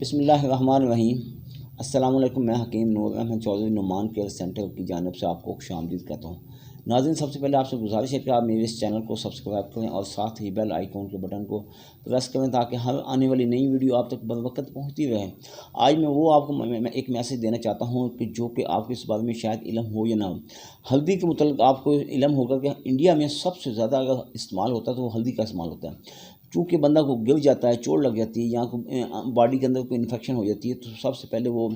بسم اللہ الرحمن الرحیم۔ السلام علیکم، میں حکیم نور احمد چودھری نعمان کیئر سینٹر کی جانب سے آپ کو خوش آمدید کہتا ہوں۔ ناظرین، سب سے پہلے آپ سے گزارش ہے کہ آپ میرے اس چینل کو سبسکرائب کریں اور ساتھ ہی بیل آئیکن کے بٹن کو پریس کریں تاکہ ہر آنے والی نئی ویڈیو آپ تک بروقت پہنچتی رہے۔ آج میں آپ کو ایک میسیج دینا چاہتا ہوں کہ جو کہ آپ کو اس بارے میں شاید علم ہو یا نہ ہو۔ ہلدی کے متعلق آپ کو علم ہوگا کہ انڈیا میں سب سے زیادہ اگر استعمال ہوتا ہے تو وہ ہلدی کا استعمال ہوتا ہے۔ چونکہ بندہ کو گر جاتا ہے، چوٹ لگ جاتی ہے یا باڈی کے اندر کوئی انفیکشن ہو جاتی ہے تو سب سے پہلے وہ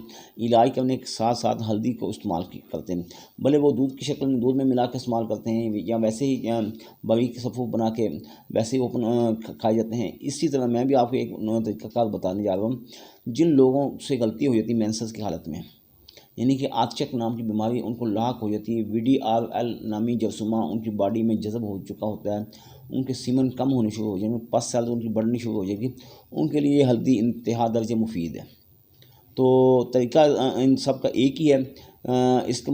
علاج کرنے کے ساتھ ساتھ ہلدی کو استعمال کرتے ہیں، بھلے وہ دودھ کی شکل میں دودھ میں ملا کے استعمال کرتے ہیں یا ویسے ہی بڑی کے صفو بنا کے ویسے ہی وہ کھائے جاتے ہیں۔ اسی طرح میں بھی آپ کو ایک طریقہ کار بتانے جا رہا ہوں۔ جن لوگوں سے غلطی ہو جاتی ہے مینسز کی حالت میں، یعنی کہ آتشک نام کی بیماری ان کو لاحق ہو جاتی ہے، VDRL نامی جرثومہ ان کی باڈی میں جذب ہو چکا ہوتا ہے، ان کے سیمن کم ہونے شروع ہو جائیں گے، پس سیلز ان کی بڑھنی شروع ہو جائے گی، ان کے لیے ہلدی انتہا درجہ مفید ہے۔ تو طریقہ ان سب کا ایک ہی ہے۔ اس کا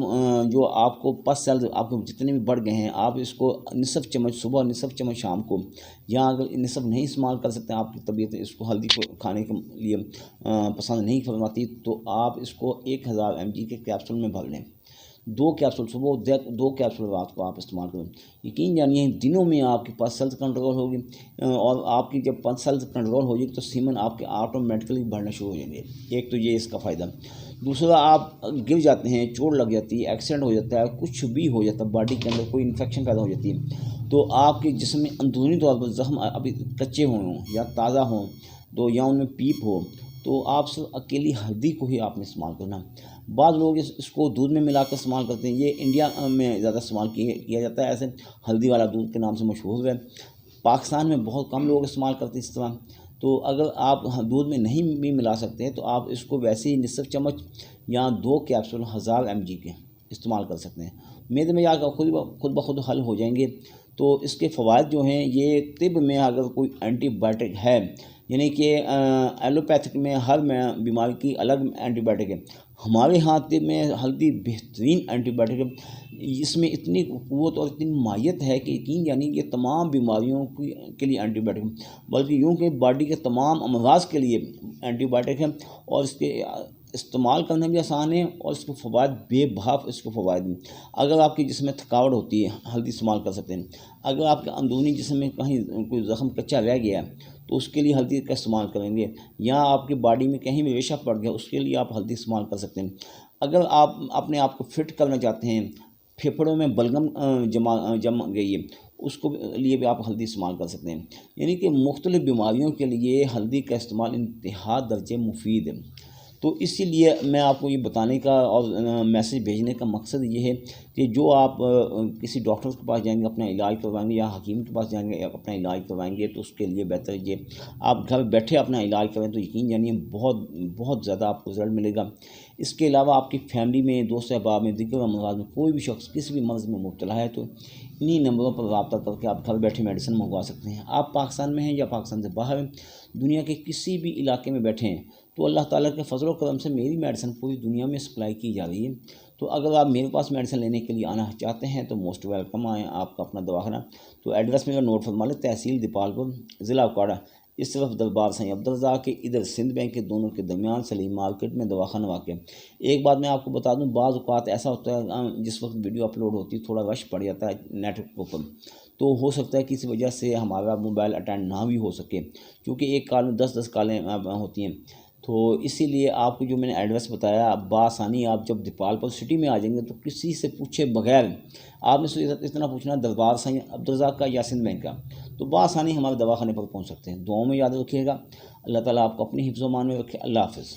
جو آپ کو پس سیلز آپ کو جتنے بھی بڑھ گئے ہیں، آپ اس کو نصف چمچ صبح، نصف چمچ شام کو، یا اگر نصف نہیں استعمال کر سکتے ہیں، آپ کی طبیعت اس کو ہلدی کو کھانے کے لیے پسند نہیں فرماتی، تو آپ اس کو 1000 mg کے کیپسول میں بھر لیں۔ 2 کیپسول صبح، 2 کیپسول رات کو آپ استعمال کریں۔ یقین جانیے دنوں میں آپ کی پس سیلز کنٹرول ہوگی، اور آپ کی جب پس سیلز کنٹرول ہو جائے گی تو سیمن آپ کے آٹومیٹکلی بڑھنا شروع ہو جائیں گے۔ ایک تو یہ اس کا فائدہ۔ دوسرا، آپ گر جاتے ہیں، چوٹ لگ جاتی ہے، ایکسیڈنٹ ہو جاتا ہے، کچھ بھی ہو جاتا ہے، باڈی کے اندر کوئی انفیکشن پیدا ہو جاتی ہے، تو آپ کے جسم میں اندرونی طور پر زخم ابھی کچے ہوں یا تازہ ہوں تو یا ان میں پیپ ہو، تو آپ صرف اکیلی ہلدی کو ہی آپ نے استعمال کرنا۔ بعض لوگ اس کو دودھ میں ملا کر استعمال کرتے ہیں، یہ انڈیا میں زیادہ استعمال کیا جاتا ہے، ایسے ہلدی والا دودھ کے نام سے مشہور ہے۔ پاکستان میں بہت کم لوگ استعمال کرتے ہیں اس طرح۔ تو اگر آپ دودھ میں نہیں بھی ملا سکتے ہیں تو آپ اس کو ویسے ہی نصف چمچ یا 2 کیپسول 1000 mg کے استعمال کر سکتے ہیں۔ میدے میں جا کر خود بخود حل ہو جائیں گے۔ تو اس کے فوائد جو ہیں، یہ طب میں اگر کوئی اینٹی بائیوٹک ہے، یعنی کہ ایلوپیتھک میں ہر بیماری کی الگ اینٹی بائیوٹک ہے، ہمارے ہاں طب میں ہلدی بہترین اینٹی بائیوٹک ہے۔ اس میں اتنی قوت اور اتنی مائیت ہے کہ یقین یعنی کہ تمام بیماریوں کے لیے اینٹی بائیوٹک ہے، بلکہ یوں کہ باڈی کے تمام امراض کے لیے اینٹی بائیوٹک ہے، اور اس کے استعمال کرنا بھی آسان ہے، اور اس کے فوائد بے بھاپ اس کے فوائد ہیں۔ اگر آپ کے جسم میں تھکاوٹ ہوتی ہے، ہلدی استعمال کر سکتے ہیں۔ اگر آپ کے اندرونی جسم میں کہیں کوئی زخم کچا رہ گیا ہے تو اس کے لیے ہلدی کا استعمال کریں گے، یا آپ کی باڈی میں کہیں بھی ریشہ پڑ گیا اس کے لیے آپ ہلدی استعمال کر سکتے ہیں۔ اگر آپ اپنے آپ کو فٹ کرنا چاہتے ہیں، پھیپھڑوں میں بلغم جم گئی ہے، اس کو لیے بھی آپ ہلدی استعمال کر سکتے ہیں۔ یعنی کہ مختلف بیماریوں کے لیے ہلدی کا استعمال انتہا درجے مفید ہے۔ تو اسی لیے میں آپ کو یہ بتانے کا اور میسیج بھیجنے کا مقصد یہ ہے کہ جو آپ کسی ڈاکٹر کے پاس جائیں گے اپنا علاج کروائیں گے، یا حکیم کے پاس جائیں گے اپنا علاج کروائیں گے، تو اس کے لیے بہتر ہے کہ آپ گھر بیٹھے اپنا علاج کریں، تو یقین جانیے بہت زیادہ آپ کو رزلٹ ملے گا۔ اس کے علاوہ آپ کی فیملی میں، دوست احباب میں، دیگر امراض میں کوئی بھی شخص کسی بھی مرض میں مبتلا ہے تو انہی نمبروں پر رابطہ کر کے آپ گھر بیٹھے میڈیسن منگوا سکتے ہیں۔ آپ پاکستان میں ہیں یا پاکستان سے باہر ہیں، دنیا کے کسی بھی علاقے میں بیٹھے ہیں، تو اللہ تعالیٰ کے فضل و کرم سے میری میڈیسن پوری دنیا میں سپلائی کی جا رہی ہے۔ تو اگر آپ میرے پاس میڈیسن لینے کے لیے آنا چاہتے ہیں تو موسٹ ویلکم آئیں، آپ کا اپنا دواخانہ۔ تو ایڈریس میرا نوٹ فرما لیں، تحصیل دیپال پور، ضلع اکواڑہ، اس طرف دربار سائیں عبدالرزاق کے، ادھر سندھ بینک کے دونوں کے درمیان سلیم مارکیٹ میں دواخانہ واقع ہے۔ ایک بات میں آپ کو بتا دوں، بعض اوقات ایسا ہوتا ہے جس وقت ویڈیو اپلوڈ ہوتی ہے تھوڑا رش پڑ جاتا ہے نیٹ ورک پر، تو ہو سکتا ہے کسی وجہ سے ہمارا موبائل اٹینڈ نہ بھی ہو سکے، کیونکہ ایک کال میں 10 کالیں ہوتی ہیں۔ تو اسی لیے آپ کو جو میں نے ایڈریس بتایا، بآسانی آپ جب دیپال پور سٹی میں آ جائیں گے تو کسی سے پوچھے بغیر آپ نے اتنا پوچھنا دربار سائیں عبدالرزاق کا یا سندھ بینک کا، تو بآسانی ہمارے دواخانے پر پہنچ سکتے ہیں۔ دعاؤں میں یاد رکھیے گا۔ اللہ تعالیٰ آپ کو اپنی حفظ و امان میں رکھے۔ اللہ حافظ۔